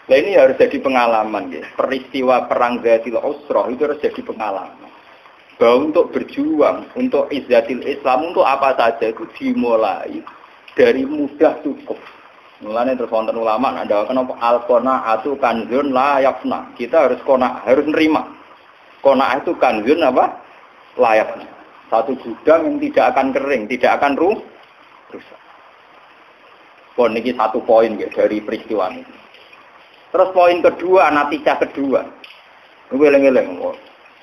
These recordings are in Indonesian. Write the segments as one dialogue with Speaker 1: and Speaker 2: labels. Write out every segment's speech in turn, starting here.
Speaker 1: Nah ini harus jadi pengalaman ya. Peristiwa perang Zatil Usrah itu harus jadi pengalaman. Bahwa untuk berjuang, untuk izzatil Islam, untuk apa saja itu dimulai dari mudah cukup. Mulanya terus wonten ulama ada kenapa al-qanaatu kanzun la yafna. Kita harus harus nerima. Qanaah itu kanzun apa? La yafna. Satu gudang yang tidak akan kering, tidak akan rusak. Pon ini satu poin ya dari peristiwa ini. Terus poin kedua, natijah kedua. Ini eleng-eleng.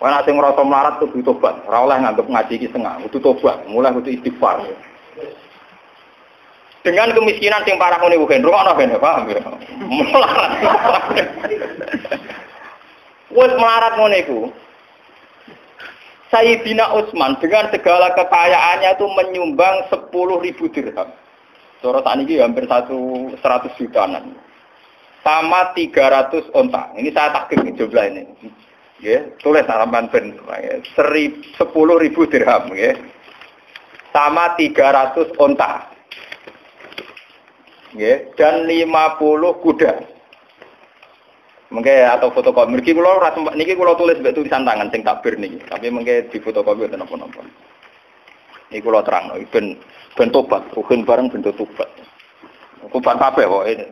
Speaker 1: Wah, nanti ngerasa melarat tuh butuh tobat. Ora oleh nganggep ngaji iki setengah, butuh tobat, mulai butuh istighfar. Dengan kemiskinan yang parah ngene bukan rumah ben paham ya. Melarat. Wes melarat ngene iku. Sayyidina Utsman dengan segala kekayaannya itu menyumbang 10.000 dirham. Cara sakniki hampir 100 jutaan. Sama 300 onta. Ini saya takdir jumlah ini. Ya, tulis halaman ben 10.000 dirham ya. Sama 300 onta. Ya, dan 50 kuda. Mengke atau fotokopi. Niki kula tulis mbek tulisan tangan sing takbir niki. Tapi mengke di fotokopi ten napa-napa. Niki kula terangno ben tobat, rukun bareng ben tobat. Tobat kabeh kok ini.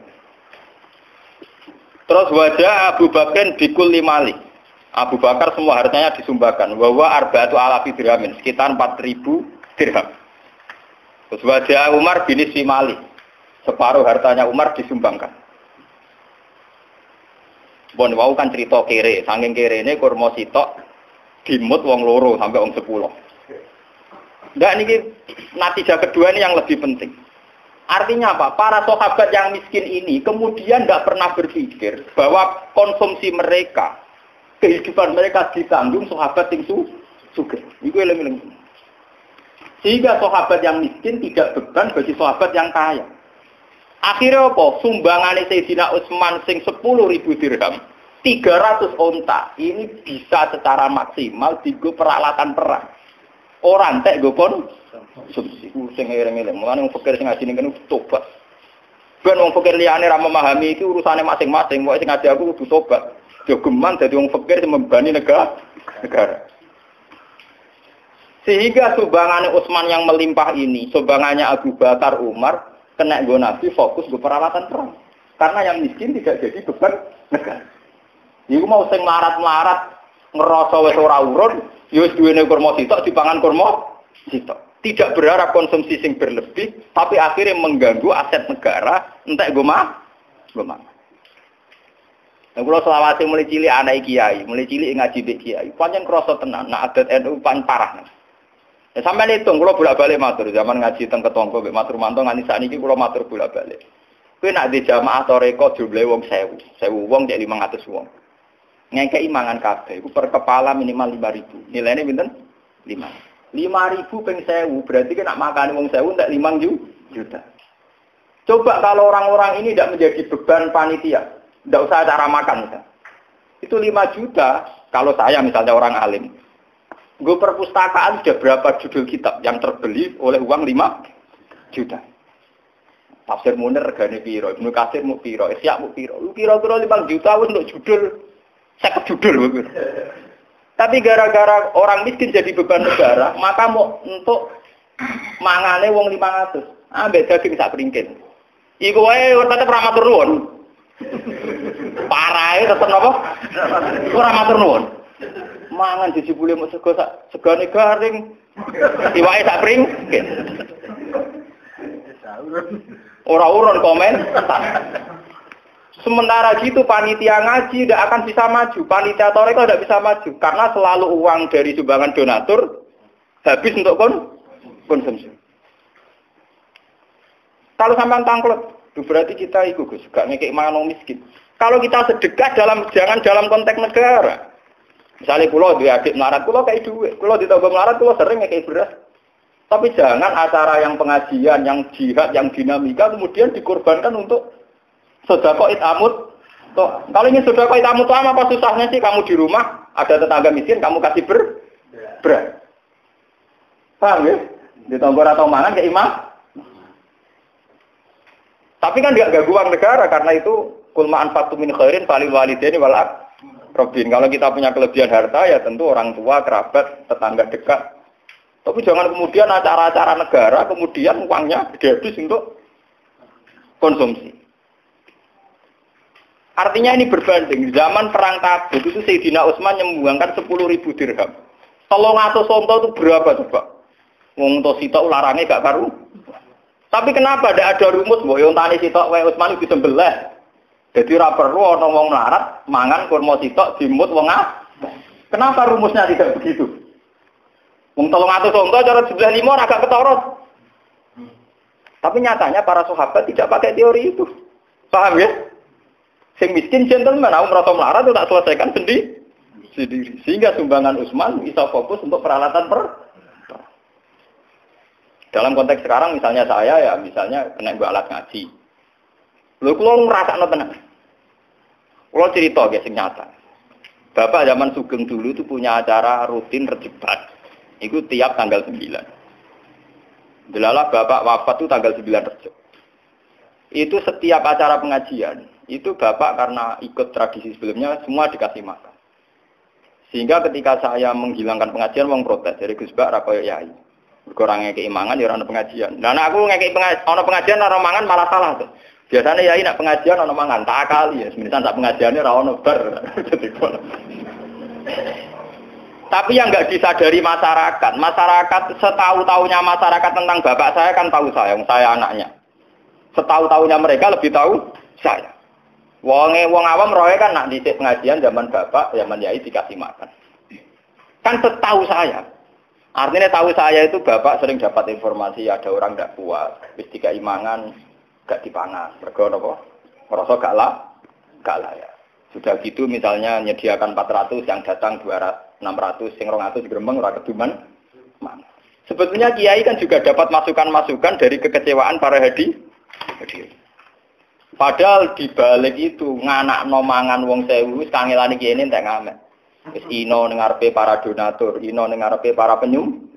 Speaker 1: Terus wajah Abu Bakar bikul 5 mali. Abu Bakar semua hartanya disumbangkan. Bahwa arba'atu alafi dirhamin, sekitar 4.000 dirham. Terus wajah Umar bin Simali. Separuh hartanya Umar disumbangkan. Bon wau kan cerita kere, saking kerene kurma sitok dimut wong loro sampai wong 10. Ndak niki natijah kedua ini yang lebih penting. Artinya apa? Para sahabat yang miskin ini kemudian tidak pernah berpikir bahwa konsumsi mereka, kehidupan mereka ditanggung sahabat yang sugih. Iku eleng-eleng. Sehingga sahabat yang miskin tidak beban bagi sahabat yang kaya. Akhirnya apa? Sumbangane Sayyidina Utsman sing 10.000 dirham, 300 onta. Ini bisa secara maksimal digo peralatan perang. Orang entek go konsumsi. Sing ireng-ireng. Mulane wong fakir sing ngaji ning kene tobat. Ben wong fakir liyane ra memahami iki urusane masing-masing. Pokoke sing ngaji aku kudu tobat. Jogeman dadi wong fakir sing membani negara. Sehingga sumbangannya Utsman yang melimpah ini, sumbangannya Abu Bakar, Umar, kena nggo Nabi fokus ke peralatan perang. Karena yang miskin tidak jadi beban negara. Iku mau sing melarat-melarat ngerasa wis ora urun, ya wis duwene kurma sitok dipangan kurma sitok. Tidak berharap konsumsi sing berlebih, tapi akhirnya mengganggu aset negara, entek nggo mah. Nah, kalau selawase mulai cilik anak kiai, mulai cilik ngaji mbek kiai, pancen krasa tenan, nah adat NU paling parah. Ya sampeyan hitung, kula bolak-balik matur zaman ngaji teng Ketongko mbek matur mantong nganti sakniki kula matur bolak-balik. Kowe nak di jamaah toreko jumlahe wong 1000 wong cek 500 wong. Ngekeki mangan kabeh iku per kepala minimal 5.000. Nilainya pinten? 5.000 ping 1000 berarti kan nak makani wong 1000 entek 5 juta. Coba kalau orang-orang ini tidak menjadi beban panitia, tidak usah cara makan misalnya. Itu 5 juta kalau saya misalnya orang alim. Gue perpustakaan sudah berapa judul kitab yang terbeli oleh uang 5 juta. Tafsir Munir regane piro, Ibnu Katsir mu piro, Ihya mu piro. Lu kira-kira 5 juta untuk judul 50 judul. Tapi gara-gara orang miskin jadi beban negara, maka mau untuk mangane wong 500. Ambek daging sak pringkin. Iku wae tetep ra matur nuwun. Parahe tetep napa? Ora matur nuwun. Mangan dijebule mok segane garing. Iwake sak pringkin. Ora urun komen. Sementara gitu panitia ngaji tidak akan bisa maju, panitia toreko tidak bisa maju karena selalu uang dari sumbangan donatur habis untuk konsumsi. Kalau sampean tangklep, berarti kita ikut Gus, gak ngekek mangan miskin. Kalau kita sedekah jangan dalam konteks negara. Misalnya kula duwe adik melarat, kula kayak duit, kula ditambah melarat, kula sering ngekek beras. Tapi jangan acara yang pengajian, yang jihad, yang dinamika kemudian dikorbankan untuk sedekah itamut. Kalau ingin sedekah itamut apa susahnya sih kamu di rumah ada tetangga miskin kamu kasih beras. Paham ya? Ditambah atau mangan ke imam. Tapi kan enggak ganggu uang negara karena itu Kul ma anfaqtum min khairin falil walidaini wal aqrabin. Kalau kita punya kelebihan harta ya tentu orang tua, kerabat, tetangga dekat. Tapi jangan kemudian acara-acara negara kemudian uangnya dihabis untuk konsumsi. Artinya ini berbanding. Zaman perang Tabuk itu Sayyidina Utsman menyumbangkan 10.000 dirham. 300 onto itu berapa coba? Wong to sitok larangnya gak karu. Tapi kenapa tidak ada rumus mbok yo tani sitok wae Utsman iki disembelih. Jadi ora perlu ana wong melarat mangan kurma sitok dimut wong Kenapa rumusnya tidak begitu? Wong 300 onto cara 15 agak ketorot. Tapi nyatanya para sahabat tidak pakai teori itu. Paham ya? Sing miskin gentleman, aku merasa melarat itu tak selesaikan sendiri. Sehingga sumbangan Utsman bisa fokus untuk peralatan Dalam konteks sekarang misalnya saya ya misalnya kena gua alat ngaji. Lho kula ngrasakno tenan. Kula cerita guys sing nyata. Bapak zaman Sugeng dulu itu punya acara rutin rejebat. Itu tiap tanggal 9. Delalah bapak wafat itu tanggal 9 Rejab. Itu setiap acara pengajian, itu bapak karena ikut tradisi sebelumnya semua dikasih makan. Sehingga ketika saya menghilangkan pengajian, wong protes dari Gus Bak ra koyo yai. Kurangnya keimangan ya ora pengajian. Nah aku ngekeki pengajian ora mangan malah salah tuh. Biasanya yai nak pengajian ana mangan, tak kali ya. Sebenarnya tak pengajiannya ora ono bar. Tapi yang enggak disadari masyarakat setahu-tahunya masyarakat tentang bapak saya kan tahu saya anaknya. Setahu-tahunya mereka lebih tahu saya. Wong awam roe kan nak dhisik pengajian zaman bapak, zaman yai dikasih makan. Kan setahu saya. Artinya tahu saya itu bapak sering dapat informasi ada orang enggak puas, wis dikai mangan enggak dipangan. Mergo napa? Merasa gak layak. Sudah gitu misalnya menyediakan 400 yang datang 200, 600, sing 200 gremeng ora keduman. Sebetulnya kiai kan juga dapat masukan-masukan dari kekecewaan para hadirin. Padahal di balik itu nganakno mangan wong 1000 wis kangelane kiai entek ngamet. Wis ino ning ngarepe para donatur, ino ning ngarepe para penyum.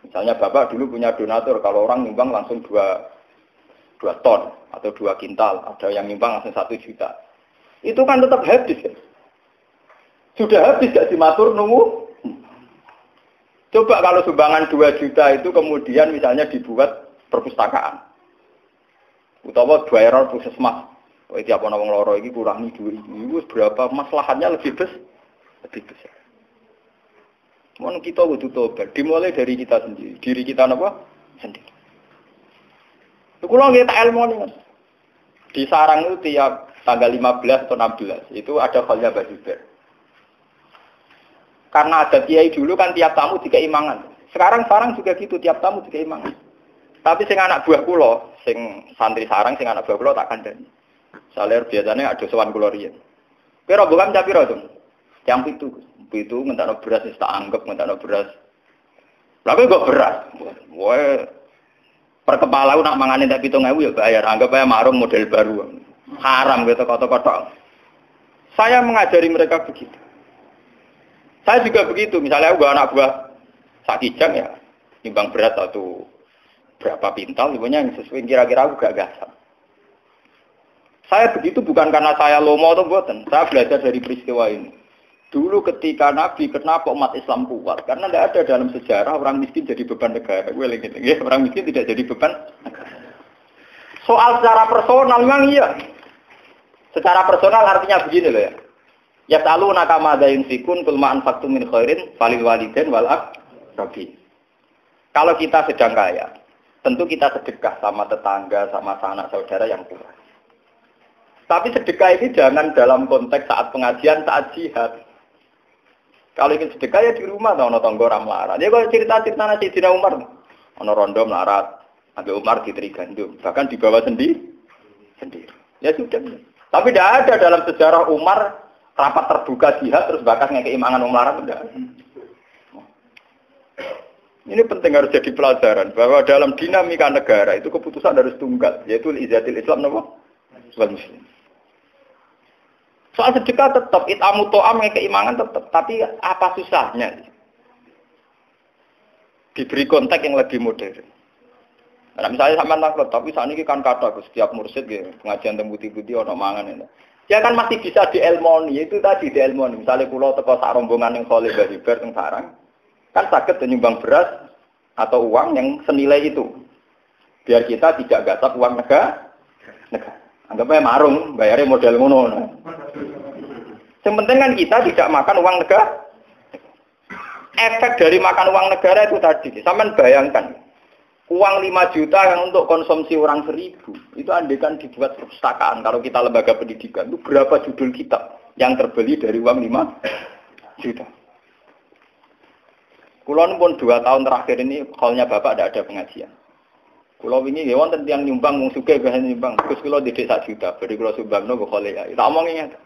Speaker 1: Misalnya Bapak dulu punya donatur, kalau orang nyumbang langsung 2 ton atau 2 kintal, ada yang nyumbang langsung 1 juta. Itu kan tetap habis ya. Sudah habis gak dimatur nunggu. Coba kalau sumbangan 2 juta itu kemudian misalnya dibuat perpustakaan. Utawa bayar puskesmas. Oh, tiap ana wong loro iki kurangi duit iki berapa maslahatnya lebih besar. Mun kita kudu tobat, dimulai dari kita sendiri. Diri kita napa? Sendiri. Kula nggih tak ilmu nih, Mas. Di sarang itu tiap tanggal 15 atau 16 itu ada khalnya Bajuber. Karena ada kiai dulu kan tiap tamu dikai mangan. Sekarang sarang juga gitu, tiap tamu dikai mangan. Tapi sing anak buah kula, sing santri sarang sing anak buah kula tak kandhani. Saler biasanya ada sowan kula riyen. Kira bukan cap piro, Dong? Yang itu ngentakno beras wis tak anggap ngentakno beras. Lha kok beras. Woe per kepala nak mangane tak 7.000 ya bayar. Anggap aja marung model baru. Haram gitu kotok-kotok. Saya mengajari mereka begitu. Saya juga begitu. Misalnya aku anak buah sak kijang ya, timbang berat atau berapa pintal, sebenarnya yang sesuai kira-kira aku gagasan. Saya begitu bukan karena saya lomo atau buatan. Saya belajar dari peristiwa ini. Dulu ketika Nabi, kenapa umat Islam kuat? Karena tidak ada dalam sejarah orang miskin jadi beban negara. Orang miskin tidak jadi beban negara. Soal secara personal memang iya. Secara personal artinya begini loh ya. Ya selalu nakama dayin fikun kulmaan faktum min khairin falil waliden wal aqrabin. Kalau kita sedang kaya, tentu kita sedekah sama tetangga, sama sanak saudara yang kurang. Tapi sedekah ini jangan dalam konteks saat pengajian, saat jihad. Kalau ingin sedekah ya di rumah, ada tonggo orang melarat. Ya kalau cerita-cerita Sayyidina Umar, ada rondo melarat, ada Umar diteri gandum, bahkan dibawa sendiri. Ya sudah. Tapi tidak ada dalam sejarah Umar rapat terbuka jihad terus bakas ngekei mangan wong melarat tidak. Ini penting harus jadi pelajaran bahwa dalam dinamika negara itu keputusan harus tunggal, yaitu izatil Islam wal muslim. Soal sedekah tetap itamu to'am ngekei mangan tetap, tapi apa susahnya? Diberi konteks yang lebih modern. Nah, misalnya sampean takut, tapi saat ini kan kata setiap mursyid ya, pengajian tembuti-buti ono mangan itu. Ya kan masih bisa dielmoni, itu tadi dielmoni. Misalnya pulau teko sak rombongan yang soleh bariber teng sarang, kan sakit menyumbang beras atau uang yang senilai itu. Biar kita tidak gasap uang negara. Anggapnya marung, bayarnya model ngono. Yang penting kan kita tidak makan uang negara. Efek dari makan uang negara itu tadi, sampean bayangkan, uang 5 juta yang untuk konsumsi orang 1000, itu andaikan dibuat perpustakaan, kalau kita lembaga pendidikan, itu berapa judul kitab yang terbeli dari uang 5 juta. Kulon pun 2 tahun terakhir ini, halnya Bapak tidak ada pengajian. Kulo ini ya wonten tiyang nyumbang wong sugih bahan nyumbang. Terus kulo didik 1 juta, bari kulo sumbangno kok khole ya. Tak omongi ngene.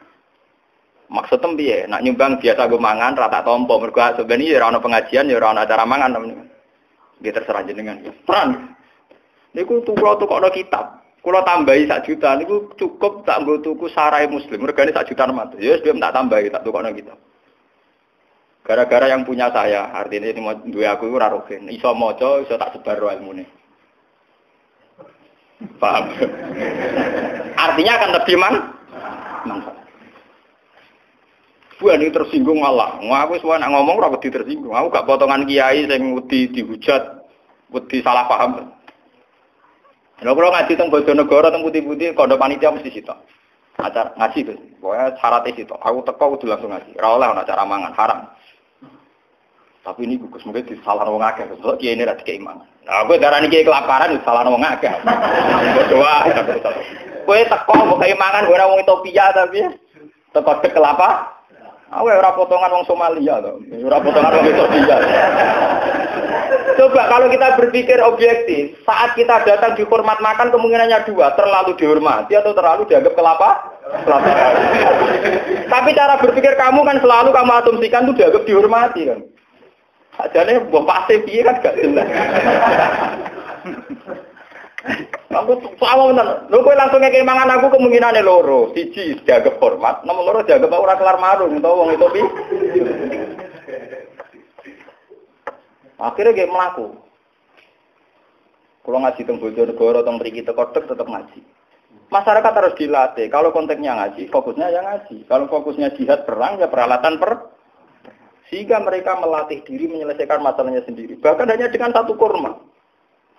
Speaker 1: Maksudem piye? Nak nyumbang biasa go mangan rata tompo mergo sebenarnya ya ora ono pengajian ya ora ono acara mangan namanya. Nggih terserah jenengan. Terang. Niku kulo tukokno kitab. Kulo tambahi 1 juta niku cukup tak nggo tuku sarai muslim. Regane 1 juta nemat. Ya wis tak tambahi tak tukokno kitab. Gara-gara yang punya saya, artinya duwe aku iku ora rogen. Iso maca, iso tak sebar ilmune. Paham? Artinya akan lebih manfaat. Bu ini tersinggung malah. Aku semua nak ngomong ora wedi tersinggung. Aku gak potongan kiai sing wedi dihujat, wedi salah paham. Lha kula ngaji teng Bojonegoro teng putih-putih kondo panitia mesti sitok. Acara ngaji itu. Pokoke syaratnya sitok. Aku teko kudu langsung ngaji. Ora oleh ana acara mangan, haram. Tapi ini gugus mungkin disalah wong akeh. Kok kiai ini ra dikei mangan. Nah, aku darani kiai kelaparan disalah wong akeh. Doa. Kowe teko kok kei mangan ora wong Ethiopia tapi teko dek kelapa. Aku ora potongan wong Somalia to. Ora potongan wong Ethiopia. Coba kalau kita berpikir objektif, saat kita datang dihormat makan kemungkinannya 2, terlalu dihormati atau terlalu dianggap kelapa. Tapi cara berpikir kamu kan selalu kamu asumsikan itu dianggap dihormati kan. Sajane mbok pasti piye kan gak jelas. Aku sama bener. Lho kowe langsung ngekek mangan aku kemungkinane loro. Siji dianggap hormat, nomor loro dianggap ora kelar marung utawa wong itu pi. Akhirnya kayak melaku. Kalau ngaji teng Bojonegoro teng mriki teko tetep ngaji. Masyarakat harus dilatih. Kalau konteksnya ngaji, fokusnya ya ngaji. Kalau fokusnya jihad perang ya peralatan sehingga mereka melatih diri menyelesaikan masalahnya sendiri. Bahkan hanya dengan 1 kurma.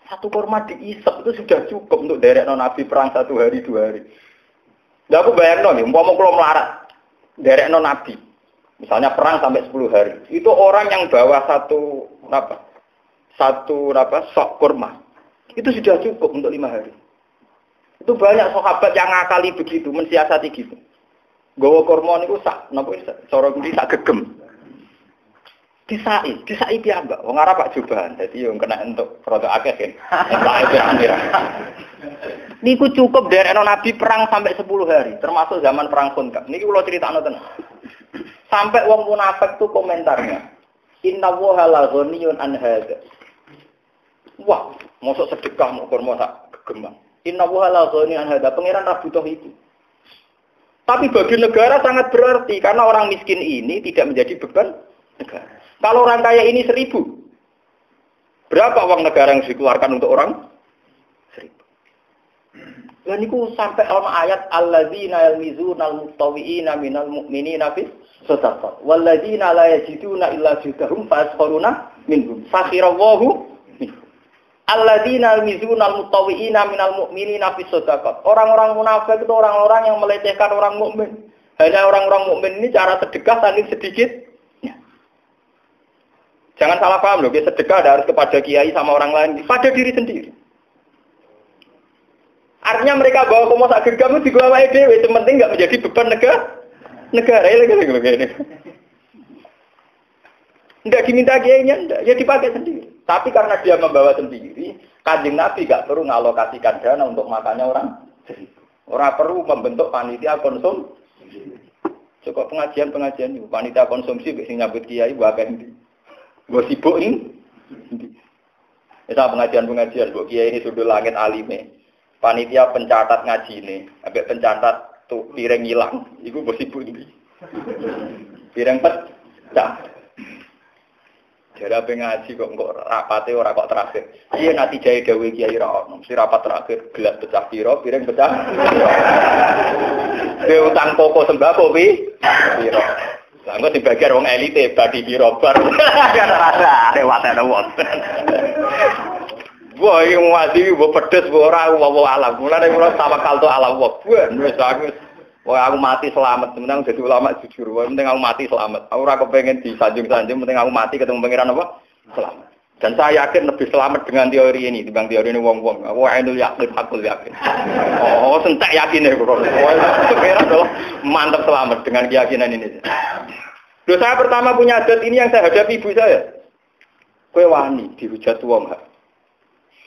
Speaker 1: 1 kurma diisep itu sudah cukup untuk derek Nabi perang 1 hari 2 hari. Nah aku bayangno nih, umpama kula melarat derek Nabi. Misalnya perang sampai 10 hari. Itu orang yang bawa satu sok kurma. Itu sudah cukup untuk 5 hari. Itu banyak sahabat yang ngakali begitu, mensiasati gitu. Gawa kurma niku sak napa cara kuwi sak gegem. Disai piyambak. Wong Arab Pak Jubahan. Dadi yo kena entuk rada akeh kan. Niku cukup derekno Nabi perang sampai 10 hari, termasuk zaman perang Khandaq. Niki kula critakno tenan. Sampai wong munafik tuh komentarnya. Inna woha la ghaniyun an hadza. Wah, mosok sedekah mau kurma sak gegem. Inna woha la ghaniyun an hadza. Pangeran ra butuh itu. Tapi bagi negara sangat berarti karena orang miskin ini tidak menjadi beban negara. Kalau orang kaya ini 1000, berapa uang negara yang dikeluarkan untuk orang 1000? Dan itu sampai ayat alladzina yalmizunal mutawwi'ina minal mu'minina fis shadaqat walladzina la yajiduna illa judahum fasqaruna minhum fakhirallahu alladzina yalmizunal mutawwi'ina minal mu'minina fis shadaqat. Orang-orang munafik itu orang-orang yang melecehkan orang mukmin. Hanya orang-orang mukmin ini cara sedekah saking sedikit. Jangan salah paham loh, sedekah harus kepada kiai sama orang lain, pada diri sendiri. Artinya mereka bawa komo sak gegam itu digawa wae dhewe, yang penting enggak menjadi beban negara. Ini. Enggak diminta kiainya, enggak, ya dipakai sendiri. Tapi karena dia membawa sendiri, Kanjeng Nabi enggak perlu ngalokasikan dana untuk makannya orang. Orang perlu membentuk panitia konsum. Cukup pengajian itu, panitia konsumsi sing nyambut kiai wae ndi. Gue sibuk ini. Misal pengajian-pengajian, bu kiai ini sudah langit alime. Panitia pencatat ngaji ini, agak pencatat tuh piring hilang. Iku gue sibuk ini. Piring pecah. Jadi apa ngaji kok rapate ora kok terakhir. Iya nanti jaya dawe kiai ra ono. Mesti rapat terakhir gelas pecah piro, piring pecah. Be utang pokok sembako piro. Lah engko dibagian wong elite badi piro bar. Ya rasa lewat ana wong. Wah, iki ngaji mbok pedes ora wawa alam. Mulane kula tawakal to alam wong. Wis aku wah aku mati selamat, penting jadi ulama jujur. Wah penting aku mati selamat. Aku ora kepengin disanjung-sanjung, penting aku mati ketemu pangeran apa? Selamat. Dan saya yakin lebih selamat dengan teori ini dibanding teori ini wong-wong. Aku ainul yakin, hakul yakin. Oh, sentak yakin ya kok. Pangeran loh mantap selamat dengan keyakinan ini. Loh, saya pertama punya adat ini yang saya hadapi ibu saya. Kowe wani dihujat wong ha.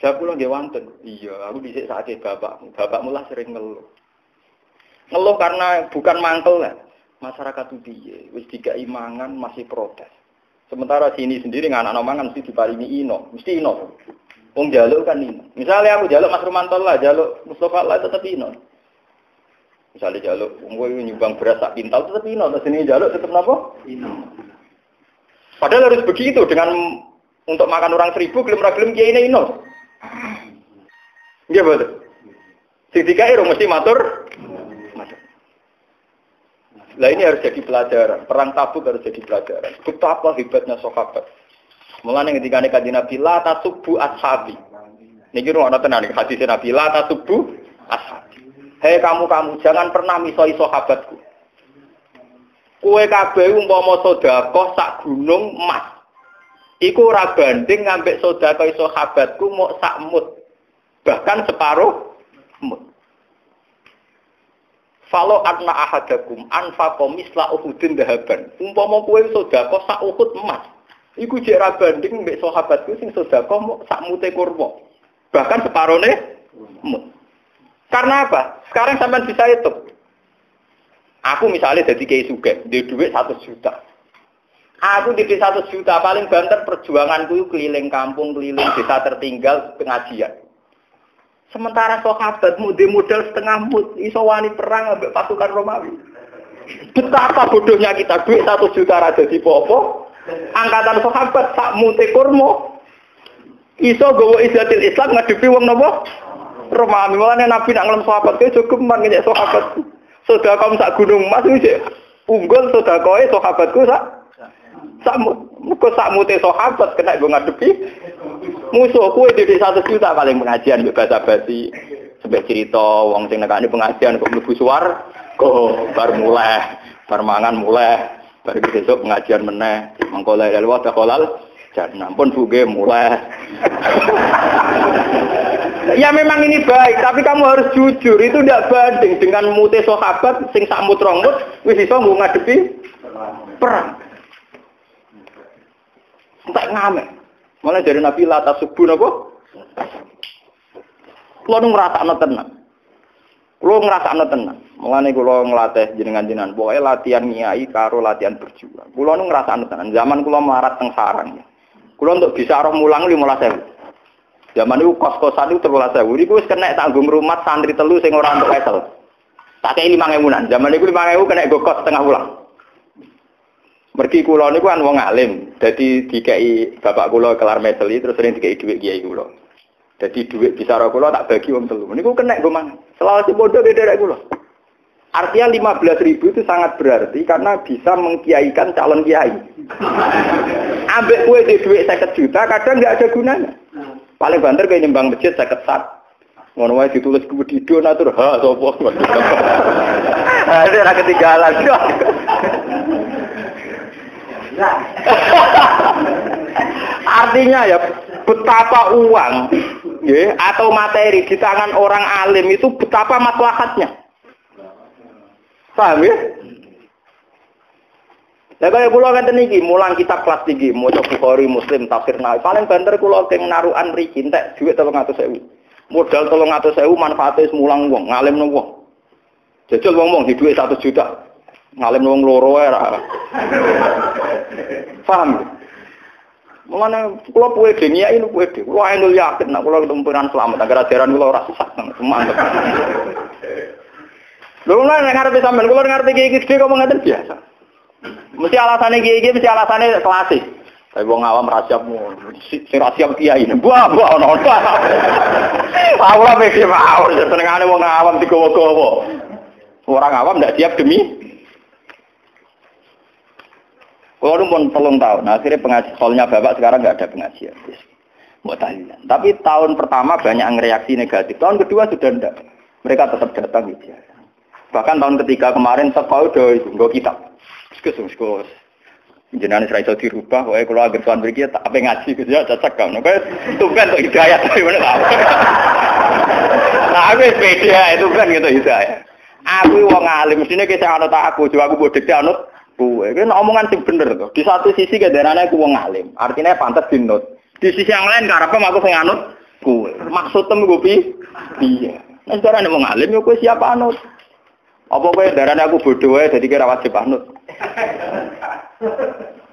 Speaker 1: Saya pulang dia wonten. Iya, aku dhisik sakit bapakmu. Bapakmu lah sering ngeluh. Ngeluh karena bukan mangkel lah. Masyarakat itu piye, wis dikai mangan masih protes. Sementara sini sendiri anak-anak mangan mesti diparingi ino, mesti ino. Wong jaluk kan ino. Misalnya aku jaluk Mas Rumanto lah, jaluk Mustafa lah tetap ino. Misalnya jaluk wong nyumbang beras sak pintal tetap ino, terus sini jaluk tetap napa? Ino. Padahal harus begitu dengan untuk makan orang 1000 gelem-gelem kiai ini ino. Nggih betul. Sing dikai mesti matur. Nah ini harus jadi pelajaran. Perang Tabuk harus jadi pelajaran. Betapa hebatnya sahabat. Mulane ketika Kanjeng Nabi la tasubbu ashabi. Niki ana tenan iki hadis Nabi la tasubbu ashabi. Hei kamu jangan pernah misoi sahabatku. Kowe kabeh umpama sedekah sak gunung emas. Iku ora banding ngambek sedekah sahabatku mok sak mut. Bahkan separuh mut. Falo anna ahadakum anfaqa misla uhudin dahaban. Umpama kowe sedekah sak uhud emas. Iku jek ra banding mbek sahabatku sing sedekah mok sak mute kurma. Bahkan separone mut. Karena apa? Sekarang sampean bisa hitung. Aku misalnya jadi kiai sugih, duwe dhuwit 100 juta. Aku di 100 juta paling banter perjuanganku keliling kampung, keliling desa tertinggal pengajian. Sementara sahabatmu di modal setengah mut, iso wani perang ambek pasukan Romawi. Betapa bodohnya kita, duit 1 juta ra dadi apa-apa. Angkatan sahabat sak mute kurma. Iso gowo izzatil Islam ngadepi wong napa? Romawi. Mulane Nabi nak ngelem sahabat ke jogeman nyek sahabat. Sedekah sak gunung emas iki unggul sedekahe sahabatku sak mute sahabat kena go ngadepi musuh. Kowe dhewe 1 juta paling pengajian mbek basa-basi sampai cerita wong sing nekani pengajian kok mlebu suwarga bar mulai bar mangan mulai bar besok pengajian meneh mangko la ilaha illallah jannah pun buge mulai. Ya memang ini baik, tapi kamu harus jujur, itu tidak banding dengan mute sahabat sing sak mut rong mut wis iso ngadepi perang. Entek ngamek. Malah dari Nabi la tasubbu napa? Kulo nu ngrasakno tenan. Kulo ngrasakno tenan. Mulane kulo nglatih jenengan-jenengan, pokoke latihan nyai karo latihan berjuang. Kulo nu ngrasakno tenan. Zaman kulo melarat teng sarang. Kulo untuk bisa roh mulang 15.000. Zaman itu kos-kosan itu 13.000. Iku wis kena tanggung rumah santri telu sing ora entuk esel. Tak kei 5.000-an. Zaman iku 5.000 kena go kos setengah wulan. Mergi kula niku kan wong alim, dadi dikei bapak kula kelar meseli terus sering dikei dhuwit kiai kula. Dadi dhuwit bisara kula tak bagi wong telu. Niku kena go mangan. Selawase bodoh derek kula. Artinya 15.000 itu sangat berarti karena bisa mengkiaikan calon kiai. Ambek kowe di dhuwit 50 juta kadang enggak ada gunanya. Paling banter kayak nyembang masjid 50 sat. Ngono wae ditulis kuwi donatur ha sapa. Ada ra ketinggalan. Artinya ya betapa uang ya, atau materi di tangan orang alim itu betapa maslahatnya. Paham ya? Lah kaya kula ngeten iki, mulang kitab kelas tinggi, maca Bukhari, Muslim, tafsir Nawawi. Paling banter kula teng narukan mriki entek dhuwit 300.000. Modal 300.000 manfaate mulang wong, ngalimno wong. Jajal wong-wong di dhuwit 1 juta. Ngalimno wong loro wae ra. Paham? Mulane kula pede nyai niku pede. Kula ainul yakin nek kula ketemu pengen selamat agar ajaran kula ora sesat nang mantep. Lha nek ngarepe sampean kula ngarepe iki gede kok ngeten biasa. Mesti alasane iki mesti alasane klasik. Tapi wong awam ra siap ngono. Sing ra siap kiai. Buah ono. Aku ora mikir mau senengane wong awam digowo-gowo. Orang awam ndak siap demi. Kalau pun 3 tahun, akhirnya pengajian soalnya bapak sekarang nggak ada pengajian. Buat tahlilan. Tapi tahun pertama banyak yang reaksi negatif. Tahun kedua sudah ndak. Mereka tetap datang gitu ya. Bahkan tahun ketiga kemarin sekolah udah itu nggak kitab. Sekus. Jenengan Israel itu dirubah, wae kalau agar tuan beri kita apa ngaji gitu ya cocok kan. Itu kan untuk hidayah tapi mana tahu. Nah, aku beda itu kan gitu hidayah. Aku wong alim mestine kita anut aku, coba aku bodek anut kowe. Kan omongan sing bener to. Di satu sisi kedarane aku wong alim, artinya pantas dinut. Di sisi yang lain karepe aku sing anut kowe. Maksudem gue piye? Nek darane wong alim yo kowe siap anut. Apa kowe darane aku bodoh wae dadi kira wajib anut.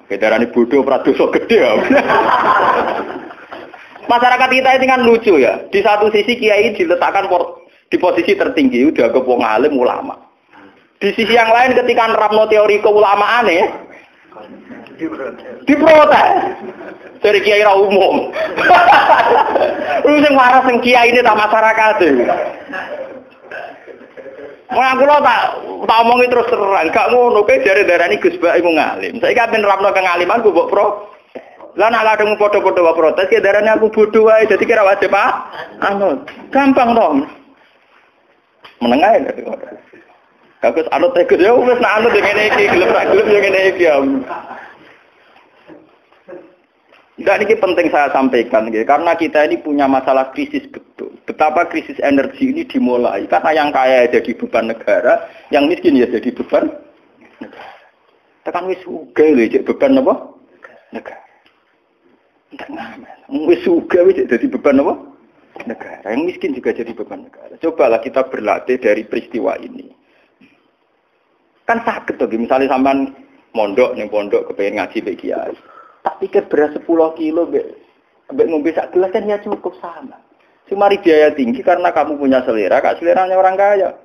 Speaker 1: Kedarane bodoh pradosa gede ya. Masyarakat kita ini kan lucu ya. Di satu sisi kiai diletakkan di posisi tertinggi, udah ke wong alim ulama. Di sisi yang lain ketika nerapno teori keulamaan diprotes. Dari kiai ra umum. Lu sing waras sing kiai ini tak masyarakat. Wong aku tak omongi terus terang, gak ngono kowe jare-darani Gus Bak iku ngalim. Saiki apen nerapno kengaliman ku mbok pro. Lah nek kadung padha-padha wae protes ki darane aku bodho wae dadi kira wajib anut. Gampang to. Meneng ae nek. Kagus anut tegus ya wis nak anut ngene iki, gelem ra gelem ya ngene iki ya. Dan ini penting saya sampaikan, gitu, karena kita ini punya masalah krisis betul. Betapa krisis energi ini dimulai, karena yang kaya jadi beban negara, yang miskin ya jadi beban negara. Tekan wis uga lho jadi beban apa? Negara. Entar ngamen. Wis uga wis jadi beban apa? Negara. Yang miskin juga jadi beban negara. Cobalah kita berlatih dari peristiwa ini. Kan sakit tuh, misalnya sampean mondok ning pondok kepengin ngaji mbek kiai. Tak pikir beras 10 kilo, mbak ngombe sak gelas kan ya cukup sama. Cuma biaya tinggi karena kamu punya selera, kak seleranya orang kaya.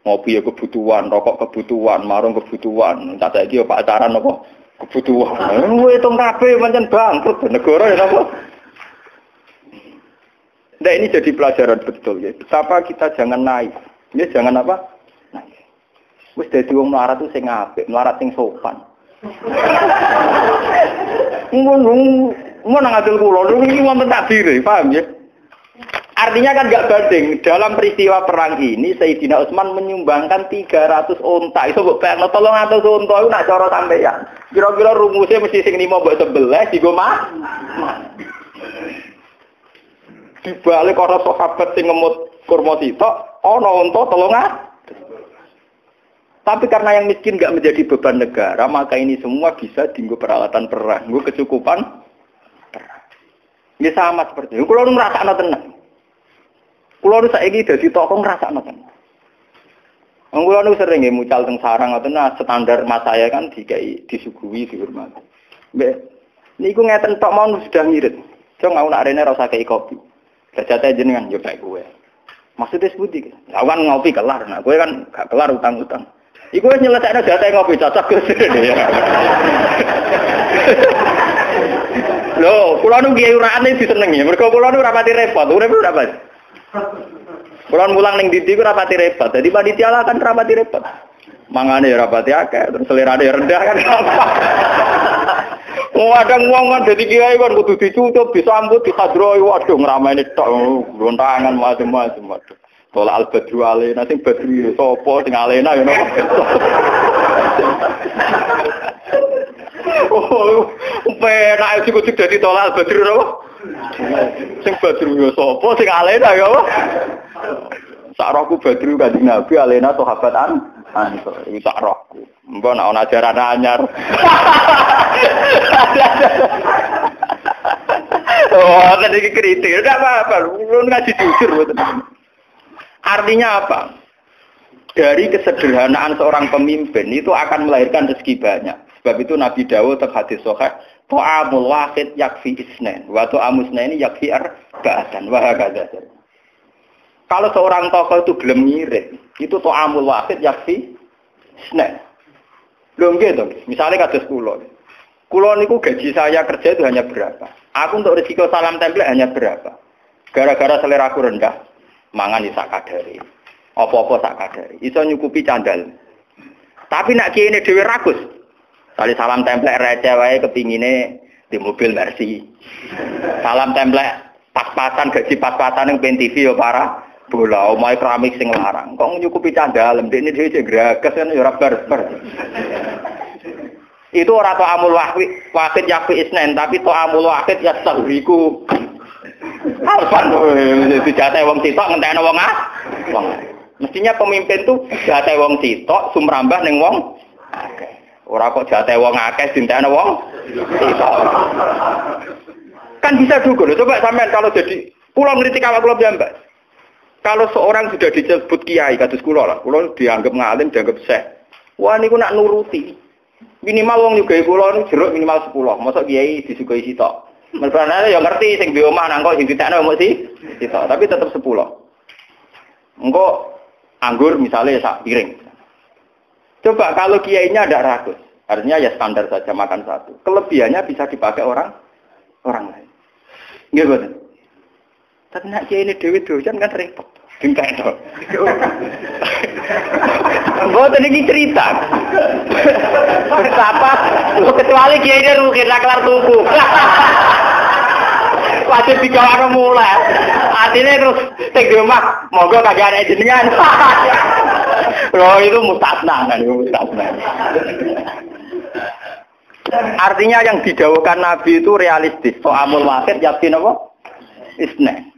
Speaker 1: Ngopi ya kebutuhan, rokok kebutuhan, marung kebutuhan. Tak saiki yo pacaran apa kebutuhan. Kowe tong kabeh pancen bangkrut negara ya apa. Nah ini jadi pelajaran betul ya. Betapa kita jangan naik. Ya jangan apa? Naik. Wis dadi wong melarat tuh sing apik, melarat sing sopan. Mau ngadil kulo, ini wonten takdir, paham ya? Artinya kan gak banding. Dalam peristiwa perang ini, Sayyidina Utsman menyumbangkan 300 unta. Itu kok pengen 300 unta itu nak cara sampeyan. Kira-kira rumusnya mesti sing 5 mbok 11 digo mah. Dibalik ora sahabat sing ngemut kurma sitok, ana unta 300. Tapi karena yang miskin nggak menjadi beban negara, maka ini semua bisa dienggo peralatan perang, nggo kecukupan perang. Ini sama seperti itu. Kulo nu ngrasakno tenan. Kulo nu saiki dadi tokoh ngrasakno tenan. Wong kulo nu sering nggih mucal teng sarang ngoten standar mas saya kan dikai disuguhi dihormati. Mbek niku ngeten tok mau sudah ngirit. Jong aku nak rene ora usah kei kopi. Dajate jenengan yo kae kowe. Maksudnya sepundi? Aku kan ngopi kelar, nah kowe kan gak kelar utang-utang. Iku wis nyelesaikno jatah ngopi cocok Gus. Lho, kula nu kiai urane disenengi. Mergo kula nu ora pati repot. Urip ora pati. Kula mulang ning ndi-ndi ora pati repot. Dadi panitia lah kan ora pati repot. Mangane ora pati akeh, terus selerane rendah kan apa. Kadang wong kan dadi kiai kan kudu dicucup, disambut, dihadroi, waduh ngrameni tok, gontangan macam-macam. Tolak al-badru alena, sing badru sopo, sing alena, ya nopo. Oh, penak sih kudu dadi tolak al-badru nopo. Sing badru ya sopo, sing alena ya apa. Sak rohku badru kanjeng Nabi, alena sahabatan. Iki sak rohku. Mbok nek ana ajaran anyar. Oh, tadi kritik, enggak apa-apa, lu ngaji jujur betul. Artinya apa? Dari kesederhanaan seorang pemimpin itu akan melahirkan rezeki banyak. Sebab itu Nabi Dawud hadis sahih, ta'amul wahid yakfi isnain, wa ta'amus isnaini yakfi arba'atan wa hakadha. Kalau seorang tokoh itu gelem ngirit, itu ta'amul wahid yakfi isnain. Lho nggih to, misale kados kula. Kulo niku gaji saya kerja itu hanya berapa? Aku untuk risiko salam tempel hanya berapa? Gara-gara selera aku rendah, mangan sak kadare. Apa-apa sak kadare. Iso nyukupi candal. Tapi nak kiye dhewe ragus. Kali salam templek receh wae kepingine di mobil Mercy. Salam templek pas-pasan gaji pas-pasan ning PEN TV yo parah. Bola omahe keramik sing larang. Kok nyukupi candal, ndekne dhewe cek grages kan yo ora barbar. Itu ora to amul wahid yakfi isnen, tapi to amul wahid ya tahriku. Alfan dijate wong sitok ngentekno wong wong. Mestinya pemimpin tuh jate wong sitok sumrambah ning wong akeh. Ora kok jate wong akeh dintekno wong sitok. Kan bisa juga loh. Coba sampean kalau jadi kula ngritik awak kula piyambak. Kalau seorang sudah disebut kiai kados kula lah, kula dianggap ngalim, dianggap syekh. Wah niku nak nuruti. Minimal wong nyugahi kula niku jeruk minimal 10. Mosok kiai disugahi sitok. Merpane ya ngerti sing di omah nang kok sing ditekno mok sitok, tapi tetap 10. Engko anggur misalnya sak piring. Coba kalau kiainya ada ragus, artinya ya standar saja makan satu. Kelebihannya bisa dipakai orang lain. Nggih boten. Tapi nek kiai ini dhewe dojan kan repot. Dingkek to. Mboten iki cerita. Apa? Kecuali kiai ini rugi ra kelar tuku. Wajib digawakno mulai. Artinya terus sing di omah monggo kagak ana jenengan. Loh itu mustasna kan, itu mustasna. Artinya yang didhawuhkan Nabi itu realistis. So'amul wahid yakin apa? Isna.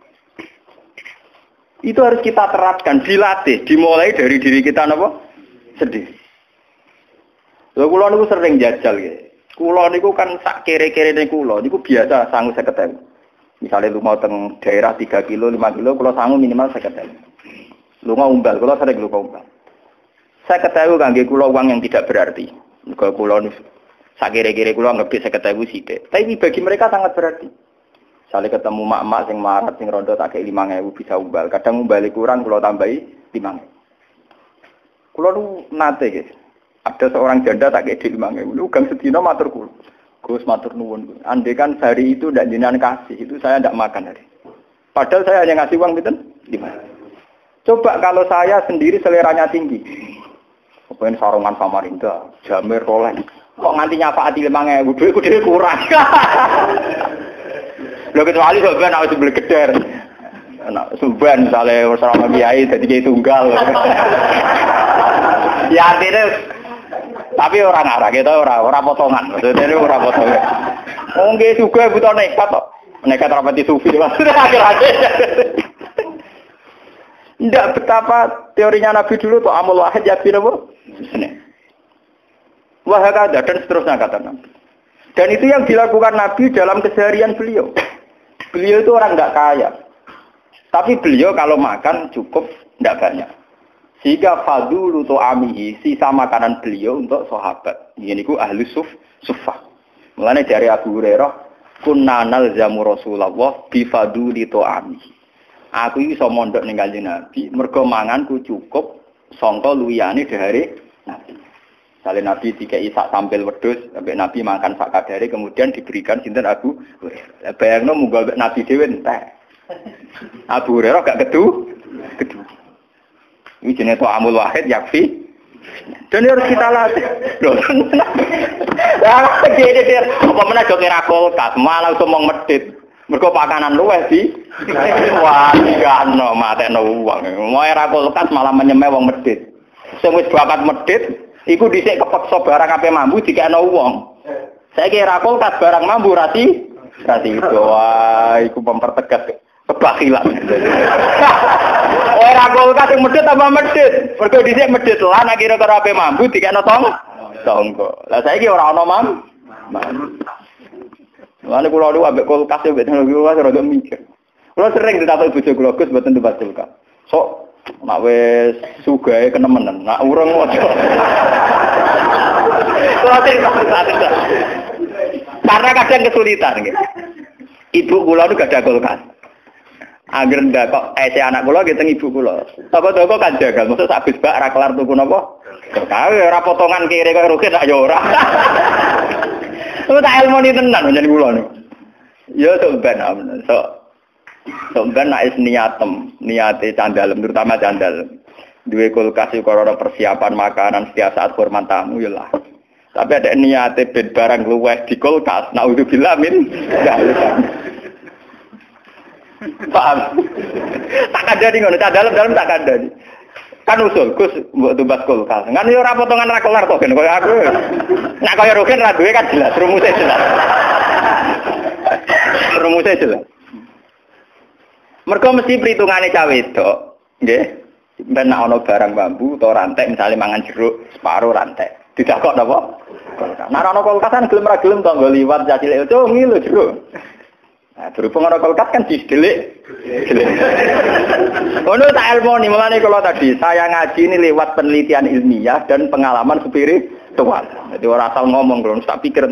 Speaker 1: Itu harus kita terapkan, dilatih, dimulai dari diri kita apa? Sendiri. Lho kula niku sering jajal nggih. Kula niku kan sak kere-kerene kula niku biasa sangu 50.000. Misalnya lu mau teng daerah 3 kilo, 5 kilo, kalau sangu minimal 50.000. Lu mau umbal, kalau sering lu umbal. Saya ketahui kangge kula uang yang tidak berarti. Kalau kula sakire-kire kula ngebis 50.000 sithik. Tapi bagi mereka sangat berarti. Misalnya ketemu mak-mak sing marat sing rondo tak kei 5.000 bisa umbal. Kadang umbali kurang kula tambahi 5.000. Kula nu nate guys. Ada seorang janda tak kei 5.000. Lu gang sedina matur kula. Gus matur nuwun. Andai kan hari itu ndak jenengan kasih, itu saya ndak makan hari. Padahal saya hanya ngasih uang pinten? 5. Coba kalau saya sendiri seleranya tinggi. Kepen sarungan Samarinda, Jamir Rolex. Kok nganti nyapaati 5.000, duitku dhewe kurang. Lho kecuali sampean nek wis beli geder. Ana sumban misale sarungan kiai dadi kiai tunggal. Ya artinya tapi orang arah kita orang potongan, maksudnya orang potongan. Nggih juga butuh nekat kok. Nekat rapati sufi akhir-akhir. Ndak betapa teorinya Nabi dulu tuh amul wahid yakin apa? Wah kada dan seterusnya kata Nabi. Dan itu yang dilakukan Nabi dalam keseharian beliau. Beliau itu orang nggak kaya. Tapi beliau kalau makan cukup nggak banyak. Sehingga fadulu to'amihi, sisa makanan beliau untuk sahabat. Ini ku ahli suffah. Mulanya dari Abu Hurairah, kunnanal zamu Rasulullah bifaduli to'amihi. Aku ini bisa mondok ning Kanjeng Nabi, mergo manganku cukup sangka luyane dari Nabi. Misalnya Nabi dikai sak tampil wedhus, sampai Nabi makan sak kadare kemudian diberikan sinten Abu Hurairah. Bayangno munggah Nabi dhewe entek. Abu Hurairah gak kedu. Ini jenis amul wahid yakfi. Dan harus kita latih. Loh, dia apa mana jok kira kulkas, malah ngomong medit. Mergo pakanan luweh di. Wah, gano matekno wong. Mau era kulkas malah menyemeh wong medit. Sing wis bakat medit, iku dhisik kepeksa barang ape mambu dikekno wong. Saiki era kulkas barang mambu rati itu. Wah, iku mempertegas kebakilan. Ora kulkas sing medhit tambah medhit. Mergo dhisik medhit lan akhire karo ape mambu dikekno tonggo. Lah saiki ora ana mambu. Lan kula lu ambek kulkas yo teknologi luas ora mikir. Kula sering ditakoki bojo kula Gus mboten tempat kulkas. Sok nek wis sugahe kenemenen, nek urung wae. Karena kadang kesulitan nggih. Ibu kula nu gak ada kulkas. Angger ndak kok anak kula gitu ibu kula. Toko-toko kan jagal, maksud habis bak ra kelar tuku napa? Kae ora potongan kiri kok rugi tak ya ora. Lu tak ilmu ni tenan jadi kula niku. Ya sok ben amen. Sok ben nek niate candalem terutama candalem. Duwe kulkas iku ora persiapan makanan setiap saat hormat tamu ya lah. Tapi ada niate ben barang luweh di kulkas, naudzubillah min. Paham? Tak kandani ngono, candalem tak kandani. Kan usul, Gus mbok tumbas kulkas. Kan yo ora potongan ra kelar kok ben koyo aku. Nek koyo Rugen ra duwe kan jelas, rumusnya jelas. Rumusnya jelas. Mergo mesti perhitungane cawe wedok, nggih. Ben nek ana barang bambu utawa rantek misale mangan jeruk separo rantek. Tidak kok napa? Kulkas. Nek ana kulkas kan gelem ra gelem to nggo liwat cacilek itu ngilu jeruk. Nah, berhubung orang kulkas kan didelik. Oh, tak ilmu nih, mulane kalau tadi saya ngaji ini lewat penelitian ilmiah dan pengalaman spiritual. Jadi orang asal ngomong kalau tak pikir.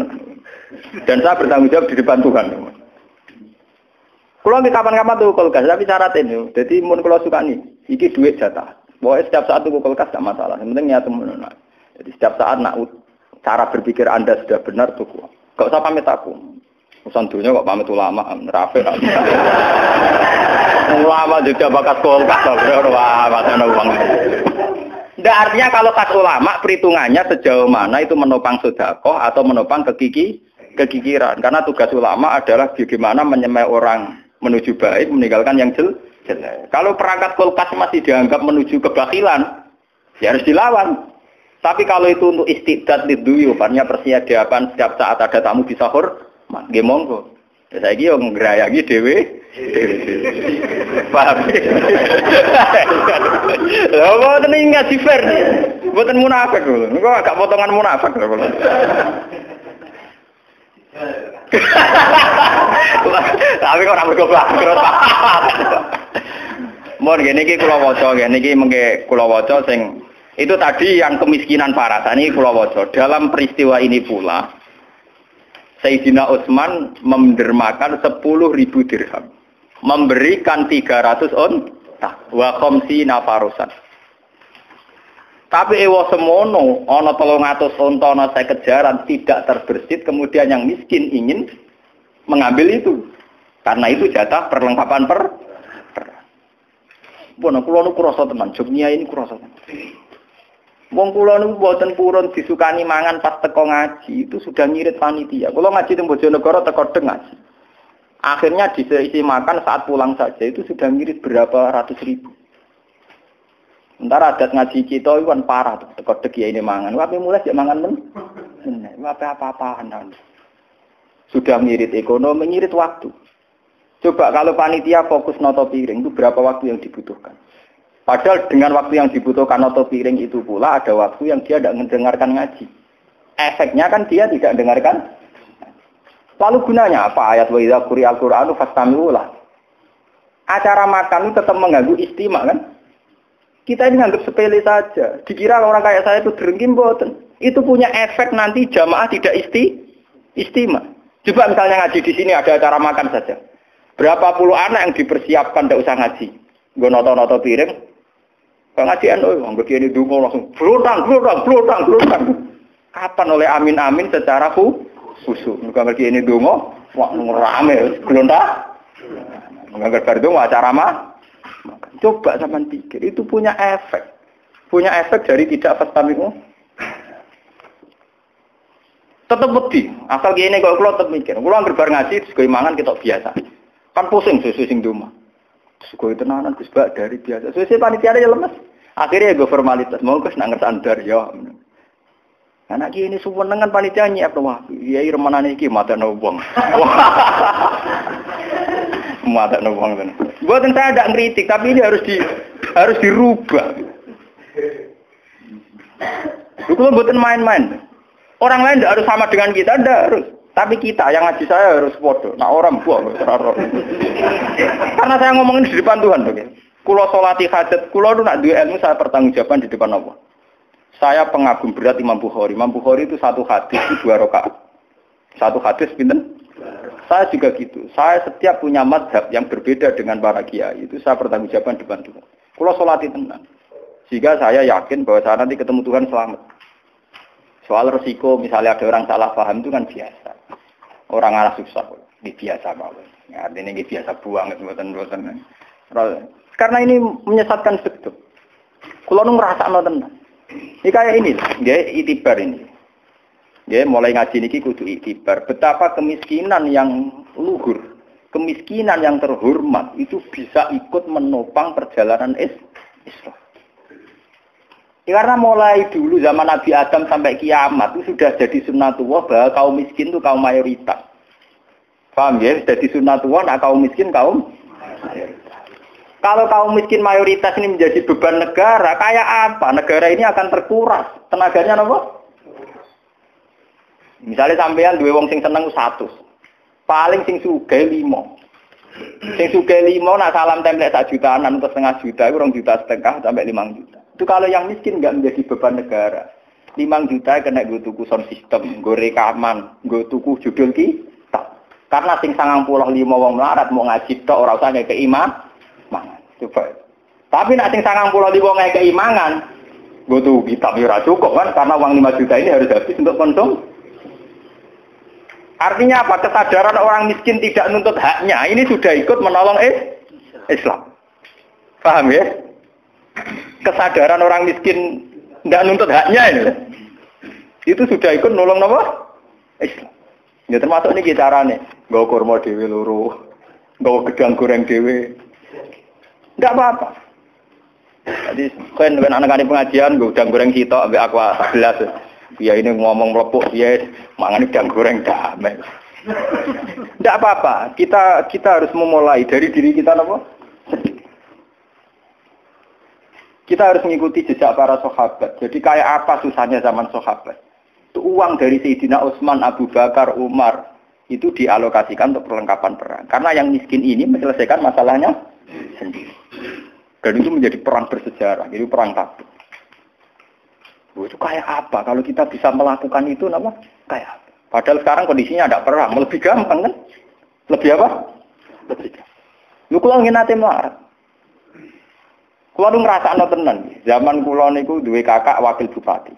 Speaker 1: Dan saya bertanggung jawab di depan Tuhan. Kalau kapan-kapan tuh kulkas, tapi syaratnya itu. Jadi mun kalau suka nih, iki duit jatah. Pokoknya setiap saat tuh kulkas tak masalah. Yang penting nyata menurut. Jadi setiap saat nak cara berpikir Anda sudah benar tuh. Gak usah pamit aku. Urusan dunia kok pamit ulama, rapi. Ulama juga bakat kulkas, wah, macam uang. Nggak artinya kalau kas ulama perhitungannya sejauh mana itu menopang sedekah atau menopang kekikiran. Karena tugas ulama adalah bagaimana menyemai orang menuju baik, meninggalkan yang jelek. Kalau perangkat kulkas masih dianggap menuju kebakilan, ya harus dilawan. Tapi kalau itu untuk istiqdat liduyuf, artinya persiapan setiap saat ada tamu di sahur, nggih monggo. Saiki yo ngrayangi dhewe. Paham. Lha mboten ngaji fair. Mboten munafik lho. Engko agak potongan munafik lho. Tapi kok ora mergo bangkrut. Mun ngene iki kula waca, ngene iki mengke kula waca sing itu tadi yang kemiskinan parah. Tani kula waca. Dalam peristiwa ini pula Sayyidina Utsman mendermakan 10.000 dirham. Memberikan 300 unta wa khamsina farusan. Tapi ewa semono ana 300 unta ana 50 jaran tidak terbersit, kemudian yang miskin ingin mengambil itu. Karena itu jatah perlengkapan Bono kula niku krasa tenan, jognya ini krasa tenan. Wong kula niku mboten purun disukani mangan pas teko ngaji, itu sudah ngirit panitia. Kula ngaji teng Bojonegoro teko deng ngaji. Akhirnya diisi makan saat pulang saja itu sudah ngirit berapa ratus ribu. Sementara adat ngaji kita itu kan parah tuh, teko deg ya ini mangan. Wae mulai jak mangan men. Apa-apaan. Sudah ngirit ekonomi, ngirit waktu. Coba kalau panitia fokus noto piring itu berapa waktu yang dibutuhkan? Padahal dengan waktu yang dibutuhkan noto piring itu pula ada waktu yang dia tidak mendengarkan ngaji. Efeknya kan dia tidak dengarkan. Lalu gunanya apa? Ayat wa idza quri'al Qur'anu fastami'u lah. Acara makan itu tetap mengganggu istimak kan? Kita ini anggap sepele saja. Dikira orang kayak saya itu derengki mboten. Itu punya efek nanti jamaah tidak istimak. Coba misalnya ngaji di sini ada acara makan saja. Berapa puluh anak yang dipersiapkan tidak usah ngaji. Nggo noto-noto piring. Kalau ngaji anggap ini dungo langsung blotang. Kapan oleh amin secara khusyuk. Kalau ngerti ini dungo, wah rame, gelondak. Menganggap itu acara coba sampean pikir, itu punya efek. Punya efek dari tidak fastami'u. Tetap wedi, asal gini kalau kula tetap mikir. Kula anggere bar ngaji sego mangan ketok biasa. Kan pusing susu sing duma. Sego tenanan Gus Bak dari biasa. Susu panitia ya lemes. Akhirnya gue formalitas, mau Gus nang ngersandar ya. Anak ini suwenengan panitia nyiap wah, kiai remenane iki matane wong. Matane wong tenan. Mboten saya ndak ngritik, tapi ini harus dirubah. Kalau mboten main-main. Orang lain tidak harus sama dengan kita, tidak harus. Tapi kita yang ngaji saya harus bodoh. Nah orang buah, karena saya ngomongin di depan Tuhan, oke. Kulo sholati hajat, kulo itu nak dua ilmu saya pertanggungjawaban di depan Allah. Saya pengagum berat Imam Bukhari. Imam Bukhari itu satu hadis itu 2 rakaat. Satu hadis pinten? Saya juga gitu. Saya setiap punya mazhab yang berbeda dengan para kiai itu saya pertanggungjawaban di depan Tuhan. Kulo sholati tenang. Sehingga saya yakin bahwa saya nanti ketemu Tuhan selamat. Soal resiko misalnya ada orang salah paham itu kan biasa. Orang arah susah kok. Ini biasa mawon. Ya, artinya ini biasa buang mboten-mboten. Karena ini menyesatkan betul. Kulo nu ngrasakno tenan. Ini kayak ini, nggih itibar ini. Nggih mulai ngaji niki kudu itibar. Betapa kemiskinan yang luhur, kemiskinan yang terhormat itu bisa ikut menopang perjalanan Islam. Karena mulai dulu zaman Nabi Adam sampai kiamat itu sudah jadi sunnatullah bahwa kaum miskin itu kaum mayoritas. Paham ya? Jadi sunnatullah, nah kaum miskin kaum mayoritas. Kalau kaum miskin mayoritas ini menjadi beban negara, kayak apa? Negara ini akan terkuras. Tenaganya apa? Misalnya sampean duwe wong sing seneng 100. Paling sing sugih 5. Sing sugih 5 nak salam template 1 jutaan atau setengah juta, 2,5 juta sampai 5 juta. Itu kalau yang miskin nggak menjadi beban negara. 5 juta kena gue tuku sound system, gue rekaman, gue tuku judul kita. Karena sing 95 wong melarat mau ngaji tok ora usah ngeke imangan. Coba. Tapi nak sing 95 wong ngeke imangan, gue tuku kitab ora cukup kan karena uang 5 juta ini harus habis untuk konsum. Artinya apa? Kesadaran orang miskin tidak nuntut haknya. Ini sudah ikut menolong Islam. Paham ya? Kesadaran orang miskin tidak nuntut haknya ini. Itu sudah ikut nolong apa? Islam. Ya termasuk ini carane. Nggawa kurma dhewe loro. Nggawa gedang goreng dhewe. Enggak apa-apa. Jadi kan anak-anak pengajian nggawa gedang goreng sitok ambek aqua gelas. Dia ini ngomong melepuk dia mangan gedang goreng damai. Enggak apa-apa. Kita harus memulai dari diri kita apa? Kita harus mengikuti jejak para sahabat. Jadi kayak apa susahnya zaman sahabat? Itu uang dari Sayyidina Utsman, Abu Bakar, Umar itu dialokasikan untuk perlengkapan perang. Karena yang miskin ini menyelesaikan masalahnya sendiri. Dan itu menjadi perang bersejarah. Jadi perang Tabuk. Itu kayak apa? Kalau kita bisa melakukan itu, nama kayak apa? Padahal sekarang kondisinya ada perang, lebih gampang kan? Lebih apa? Lebih gampang. Lu kalau ingin nanti marah. Kulo nu ngrasakno tenan. Zaman kulo niku duwe kakak wakil bupati.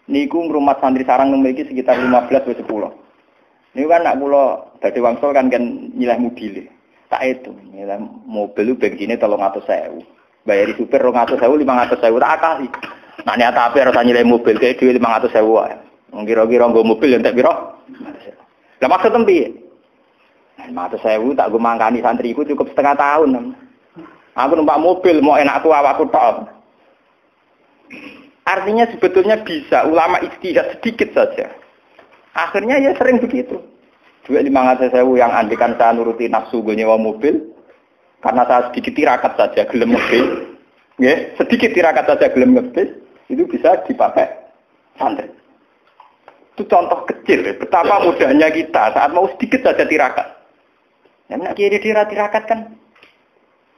Speaker 1: Niku ngrumat santri sarang memiliki sekitar 15 ke 10. Niku kan nak kulo badhe wangsul kan nyilah mobil. Tak itu, nyilah mobil bensine 300.000. Bayari supir 200.000, 500.000 tak akali. Nak niat ape ora nyilah mobil kaya duwe 500.000 wae. Wong kira-kira nggo mobil entek pira? Lah maksud tempi. 500.000 tak go mangkani santriku cukup setengah tahun. Aku numpak mobil, mau enakku awakku tok. Artinya sebetulnya bisa, ulama ijtihad sedikit saja. Akhirnya ya sering begitu. 500.000 yang andikan saya nuruti nafsu gue nyewa mobil, karena saya sedikit tirakat saja gelem mobil, ya, sedikit tirakat saja gelem mobil, itu bisa dipakai santri. Itu contoh kecil, betapa mudahnya kita saat mau sedikit saja tirakat. Yang nak kiri tirakat kan?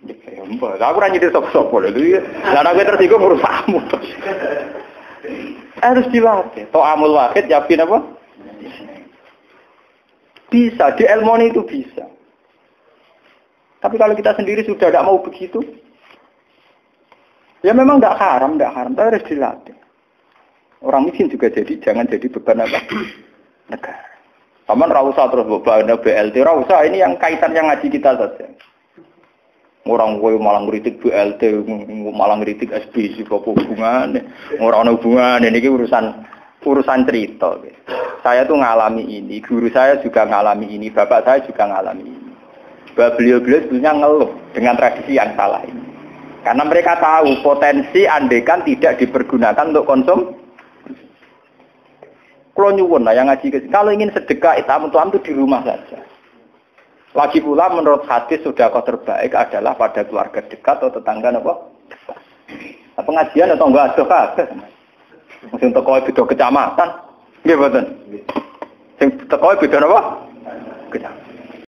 Speaker 1: Ya, aku ora nyindir sop-sop lho. Lah nek tersinggung urusanmu. Harus dilatih. To'amul wahid yakin apa? Bisa, di ilmu itu bisa. Tapi kalau kita sendiri sudah tidak mau begitu, ya memang tidak haram, tapi harus dilatih. Orang miskin juga jangan jadi beban apa? Negara. Taman rausa terus beban BLT rausa ini yang kaitan yang ngaji kita saja. Orang kowe malah ngritik BLT, malah ngritik SBC apa hubungane? Ora ana hubungane niki urusan cerita. Saya tuh ngalami ini, guru saya juga ngalami ini, bapak saya juga ngalami ini. Beliau-beliau sebetulnya ngeluh dengan tradisi yang salah ini. Karena mereka tahu potensi andekan tidak dipergunakan untuk konsum. Kalau nyuwun lah yang ngaji kalau ingin sedekah itu di rumah saja. Lagi pula menurut hadis sedekah terbaik adalah pada keluarga dekat atau tetangga apa? Pengajian atau enggak ada kabeh. Sing teko beda kecamatan. Nggih mboten. Sing teko beda apa? Kecamatan.